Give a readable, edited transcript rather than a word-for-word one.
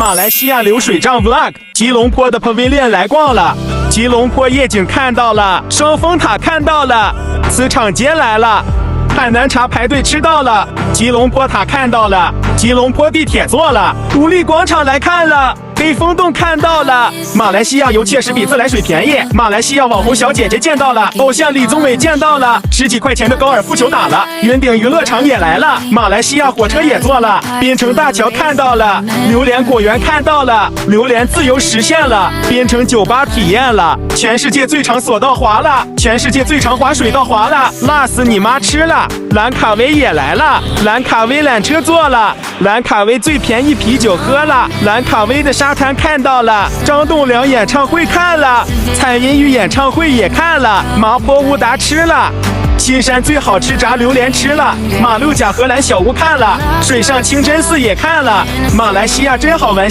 马来西亚流水账 Vlog， 吉隆坡的 Pavilion 来逛了，吉隆坡夜景看到了，双峰塔看到了，磁场街来了，海南茶排队吃到了，吉隆坡塔看到了，吉隆坡地铁坐了，独立广场来看了，黑风洞看到了，马来西亚油确实比自来水便宜，马来西亚网红小姐姐见到了，偶像李宗伟见到了，10几块钱的高尔夫球打了，云顶娱乐场也来了，马来西亚火车也坐了，槟城大桥看到了，榴莲果园看到了，榴莲自由实现了，槟城酒吧体验了，全世界最长索道滑了，全世界最长滑水道滑了，辣死你妈吃了，兰卡威也来了，兰卡威缆车坐了，兰卡威最便宜啤酒喝了，兰卡威的沙滩看到了，张栋梁演唱会看了，蔡依玉演唱会也看了，麻婆乌达吃了，青山最好吃炸榴莲吃了，马六甲荷兰小屋看了，水上清真寺也看了，马来西亚真好玩。